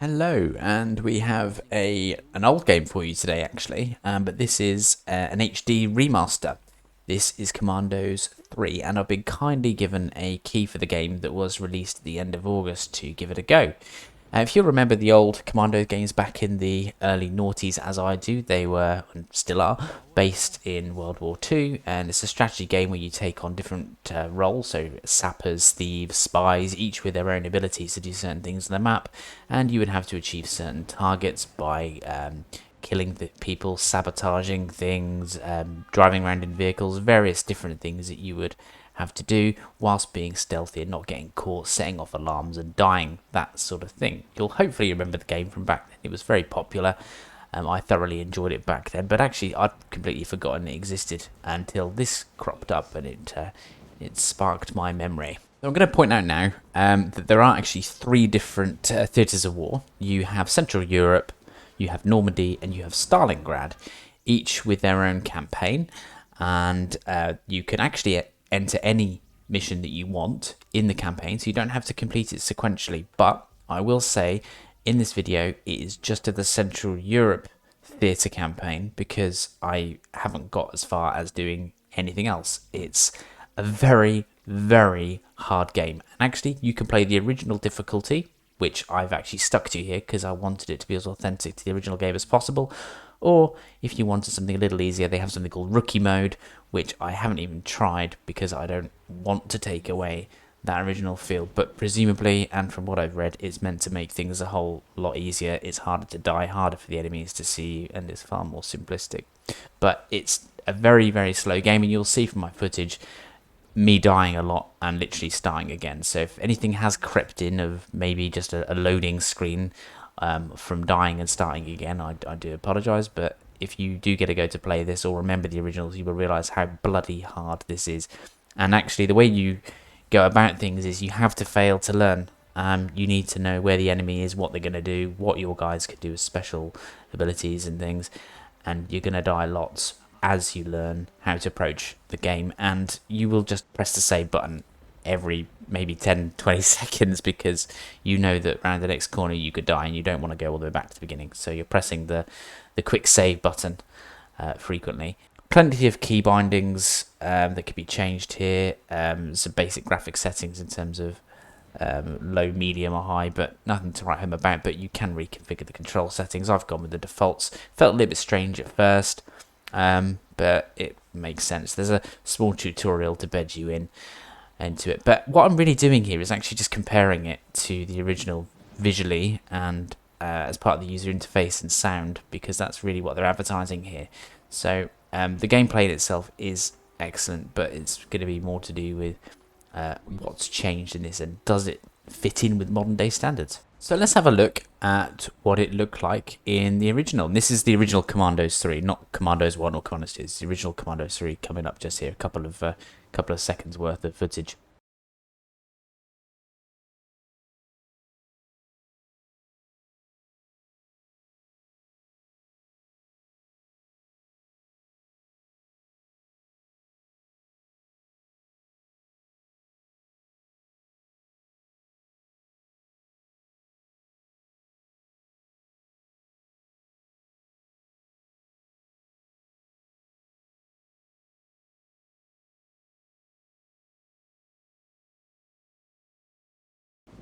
Hello, and we have an old game for you today, actually, but this is an HD remaster. This is Commandos 3, and I've been kindly given a key for the game that was released at the end of August to give it a go. If you remember the old Commando games back in the early noughties, as I do, they were, and still are, based in World War II, and it's a strategy game where you take on different roles, so sappers, thieves, spies, each with their own abilities to do certain things on the map, and you would have to achieve certain targets by killing the people, sabotaging things, driving around in vehicles, various different things that you would have to do whilst being stealthy and not getting caught, setting off alarms and dying, that sort of thing. You'll hopefully remember the game from back then. It was very popular. I thoroughly enjoyed it back then, but actually I'd completely forgotten it existed until this cropped up and it sparked my memory. So I'm going to point out now that there are actually three different theatres of war. You have Central Europe, you have Normandy, and you have Stalingrad, each with their own campaign, and you can actually enter any mission that you want in the campaign, so you don't have to complete it sequentially. But I will say, in this video, it is just of the Central Europe theatre campaign because I haven't got as far as doing anything else. It's a very, very hard game. And actually, you can play the original difficulty, which I've actually stuck to here because I wanted it to be as authentic to the original game as possible. Or if you wanted something a little easier, they have something called Rookie Mode, which I haven't even tried because I don't want to take away that original feel. But presumably, and from what I've read, it's meant to make things a whole lot easier. It's harder to die, harder for the enemies to see you, and it's far more simplistic. But it's a very, very slow game, and you'll see from my footage me dying a lot and literally starting again. So if anything has crept in of maybe just a loading screen from dying and starting again, I do apologise, but if you do get a go to play this or remember the originals, you will realise how bloody hard this is. And actually, the way you go about things is you have to fail to learn. You need to know where the enemy is, what they're going to do, what your guys can do with special abilities and things, and you're going to die lots as you learn how to approach the game, and you will just press the save button every maybe 10-20 seconds because you know that around the next corner you could die and you don't want to go all the way back to the beginning, so you're pressing the quick save button frequently. Plenty of key bindings that can be changed here, some basic graphic settings in terms of low, medium or high, but nothing to write home about, but you can reconfigure the control settings. I've gone with the defaults. Felt a little bit strange at first, but it makes sense. There's a small tutorial to bed you into it, but what I'm really doing here is actually just comparing it to the original visually and as part of the user interface and sound, because that's really what they're advertising here. So the gameplay in itself is excellent, but it's going to be more to do with what's changed in this and does it fit in with modern day standards. So let's have a look at what it looked like in the original. And this is the original Commandos 3, not Commandos 1 or Commandos 2. It's the original Commandos 3 coming up just here, a couple of seconds worth of footage.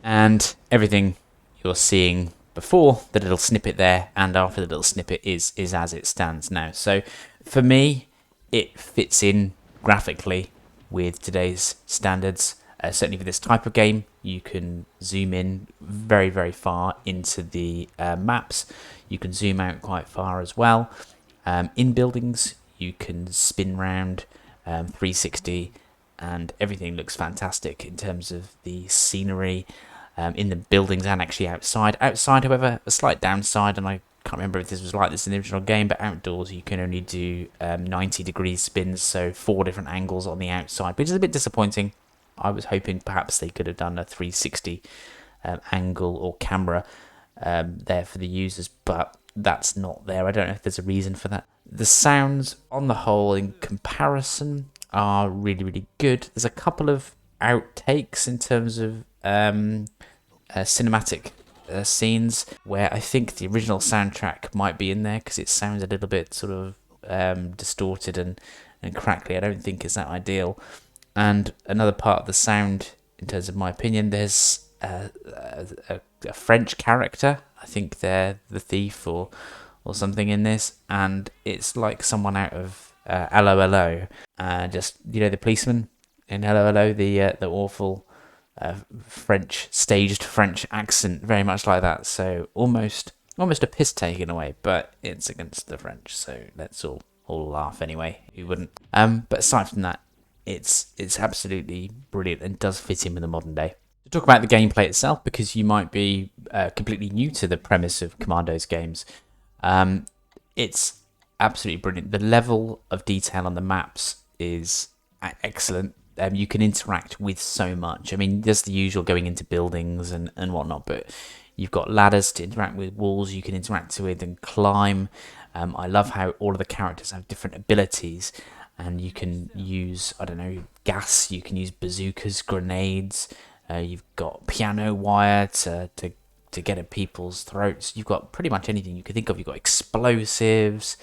And everything you're seeing before the little snippet there and after the little snippet is as it stands now. So for me, it fits in graphically with today's standards. Certainly for this type of game, you can zoom in very, very far into the maps. You can zoom out quite far as well. In buildings, you can spin round 360, and everything looks fantastic in terms of the scenery in the buildings and actually outside. Outside, however, a slight downside, and I can't remember if this was like this in the original game, but outdoors you can only do 90-degree spins, so 4 different angles on the outside, which is a bit disappointing. I was hoping perhaps they could have done a 360 angle or camera there for the users, but that's not there. I don't know if there's a reason for that. The sounds on the whole in comparison are really, really good. There's a couple of outtakes in terms of cinematic scenes where I think the original soundtrack might be in there because it sounds a little bit sort of distorted and crackly. I don't think it's that ideal. And another part of the sound, in terms of my opinion, there's a French character. I think they're the thief or something in this, and it's like someone out of Hello Hello. Just, you know, the policeman in Hello Hello, the awful staged French accent, very much like that. So almost a piss take in a way, but it's against the French, so let's all laugh anyway. Who wouldn't? But aside from that, it's absolutely brilliant and does fit in with the modern day. To talk about the gameplay itself, because you might be completely new to the premise of Commandos games, it's absolutely brilliant. The level of detail on the maps is excellent. You can interact with so much. I mean, there's the usual going into buildings and whatnot, but you've got ladders to interact with, walls you can interact with and climb. I love how all of the characters have different abilities, and you can use, I don't know, gas, you can use bazookas, grenades, you've got piano wire to get at people's throats. You've got pretty much anything you can think of. You've got explosives.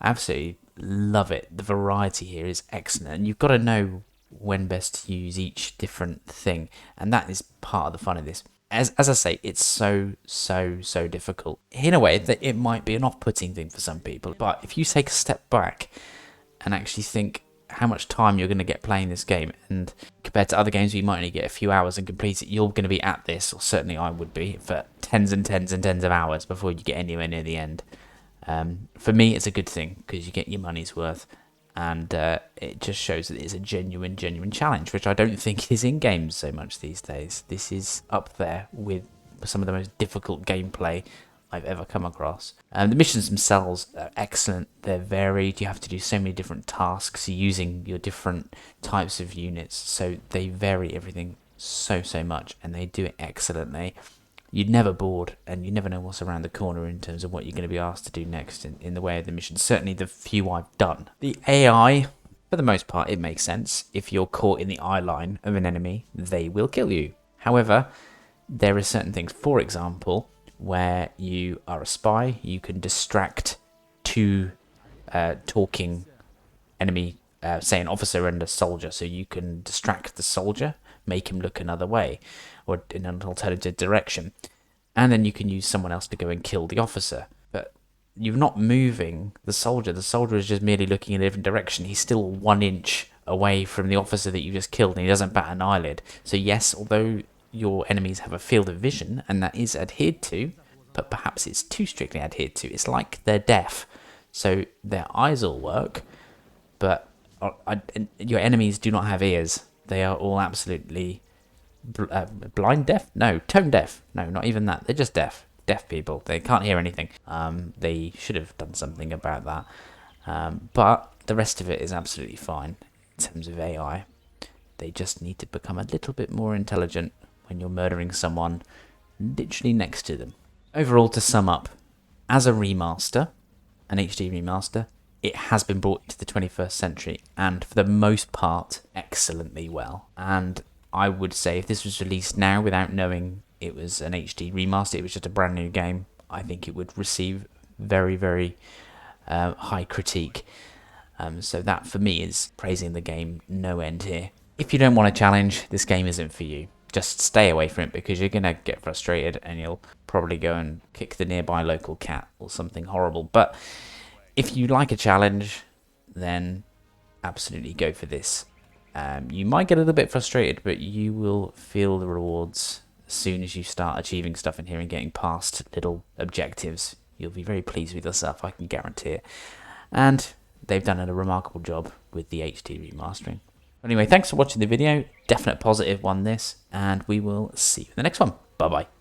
Absolutely love it. The variety here is excellent, and you've got to know when best to use each different thing, and that is part of the fun of this. As I say, it's so difficult. In a way, that it might be an off-putting thing for some people, but if you take a step back and actually think how much time you're going to get playing this game, and compared to other games where you might only get a few hours and complete it, you're going to be at this, or certainly I would be, for tens and tens and tens of hours before you get anywhere near the end. For me, it's a good thing because you get your money's worth, and it just shows that it's a genuine challenge, which I don't think is in games so much these days. This is up there with some of the most difficult gameplay I've ever come across. The missions themselves are excellent. They're varied. You have to do so many different tasks using your different types of units, so they vary everything so much, and they do it excellently. You're never bored, and you never know what's around the corner in terms of what you're going to be asked to do next in the way of the missions. Certainly the few I've done. The AI, for the most part, it makes sense. If you're caught in the eye line of an enemy, they will kill you. However, there are certain things, for example, where you are a spy, you can distract two talking enemy, say an officer and a soldier, so you can distract the soldier, make him look another way or in an alternative direction, and then you can use someone else to go and kill the officer. But you're not moving the soldier is just merely looking in a different direction. He's still 1 inch away from the officer that you just killed, and he doesn't bat an eyelid. So yes, although your enemies have a field of vision, and that is adhered to, but perhaps it's too strictly adhered to. It's like they're deaf, so their eyes all work, but your enemies do not have ears. They are all absolutely blind deaf? No, tone deaf. No, not even that. They're just deaf. Deaf people. They can't hear anything. They should have done something about that. But the rest of it is absolutely fine in terms of AI. They just need to become a little bit more intelligent when you're murdering someone literally next to them. Overall, to sum up, as a remaster, an HD remaster, it has been brought into the 21st century, and for the most part, excellently well. And I would say if this was released now without knowing it was an HD remaster, it was just a brand new game, I think it would receive very high critique. So that for me is praising the game no end here. If you don't want a challenge, this game isn't for you. Just stay away from it, because you're going to get frustrated and you'll probably go and kick the nearby local cat or something horrible. But if you like a challenge, then absolutely go for this. You might get a little bit frustrated, but you will feel the rewards as soon as you start achieving stuff in here and getting past little objectives. You'll be very pleased with yourself, I can guarantee it. And they've done a remarkable job with the HD remastering. Anyway, thanks for watching the video. Definite positive one this, and we will see you in the next one. Bye bye.